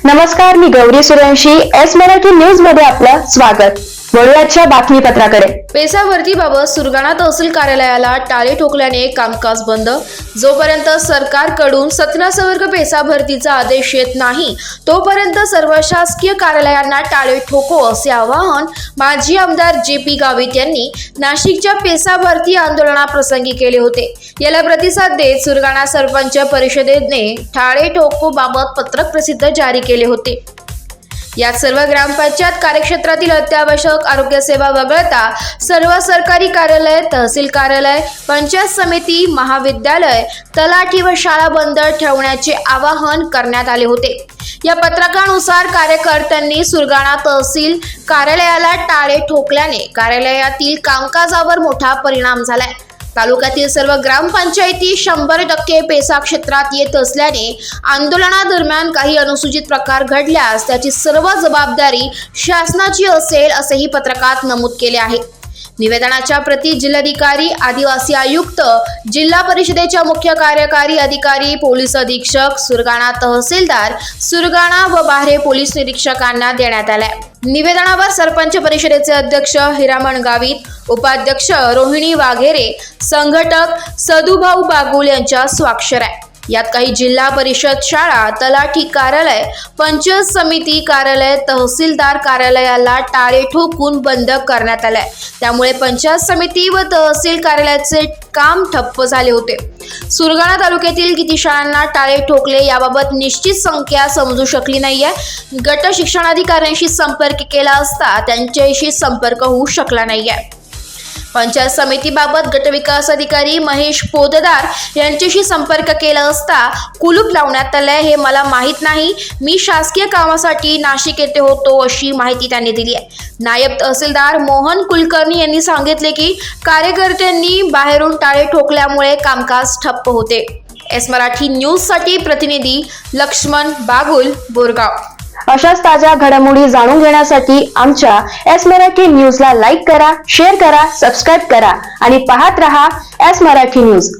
नमस्कार, मी Gauri Suryavanshi. S Marathi news मध्ये आपलं स्वागत. वळूयाच्या बातमीपत्राकडे. पेसा भरतीबाबत सुरगाणा तहसील कार्यालयाला टाळे ठोकल्याने कामकाज बंद. जोपर्यंत सरकारकडून 17 वर्ग पेसा भरतीचा आदेश येत नाही तोपर्यंत सर्व शासकीय कार्यालयांना टाळे ठोको असे आवाहन माजी आमदार JP गावित यांनी नाशिकच्या पेसा भरती आंदोलनाप्रसंगी केले होते. याला प्रतिसाद देत सुरगाणा सरपंच परिषदेने टाळे ठोको बाबत पत्रक प्रसिद्ध जारी केले होते. यात सर्व ग्रामपंचायत कार्यक्षेत्रातील अत्यावश्यक आरोग्य सेवा वगळता सर्व सरकारी कार्यालय, तहसील कार्यालय, पंचायत समिती, महाविद्यालय, तलाठी व शाळा बंद ठेवण्याचे आवाहन करण्यात आले होते. या पत्रकानुसार कार्यकर्त्यांनी सुरगाणा तहसील कार्यालयाला टाळे ठोकल्याने कार्यालयातील कामकाजावर मोठा परिणाम झालाय. तालुक्यातील सर्व ग्रामपंचायती 100% पेसा क्षेत्रात येत असल्याने आंदोलनादरम्यान काही अनुचित प्रकार घडल्यास त्याची सर्व जबाबदारी शासनाची असेल असेही पत्रकात नमूद केले आहे. निवेदनाच्या प्रती जिल्हाधिकारी, आदिवासी आयुक्त, जिल्हा परिषदेच्या मुख्य कार्यकारी अधिकारी, पोलीस अधीक्षक, सुरगाणा तहसीलदार, सुरगाणा व बाहरे पोलीस निरीक्षकांना देण्यात आल्या. निवेदनावर सरपंच परिषदेचे अध्यक्ष हिरामण गावित, उपाध्यक्ष रोहिणी वाघेरे, संघटक सदुभाऊ बागुल यांच्या स्वाक्षर आहे. यात काही जिल्हा परिषद शाळा, तलाठी कार्यालय, पंचायत समिती कार्यालय, तहसीलदार कार्यालयाला टाळे ठोकून बंद करण्यात आले. त्यामुळे पंचायत समिती व तहसील कार्यालयाचे काम ठप्प झाले होते. सुरगाणा तालुक्यातील किती शाळांना टाळे ठोकले याबाबत निश्चित संख्या समजू शकली नाहीये. गट शिक्षणाधिकाऱ्यांशी संपर्क केला असता त्यांच्याशी संपर्क होऊ शकला नाहीये. पंचायत समितीबाबत गट विकास अधिकारी महेश पोददार यांच्याशी संपर्क केला असता कुलूप लावण्यात आलंय हे मला माहीत नाही, मी शासकीय कामासाठी नाशिक येथे होतो अशी माहिती त्यांनी दिली आहे. नायब तहसीलदार मोहन कुलकर्णी यांनी सांगितले की कार्यकर्त्यांनी बाहेरून टाळे ठोकल्यामुळे कामकाज ठप्प होते. एस मराठी न्यूजसाठी प्रतिनिधी लक्ष्मण बागुल, बोरगाव. अशाच ताज्या घडामोडी जाणून घेण्यासाठी आमच्या एस मराठी न्यूजला लाईक करा, शेअर करा, सबस्क्राईब करा आणि पाहत रहा एस मराठी न्यूज.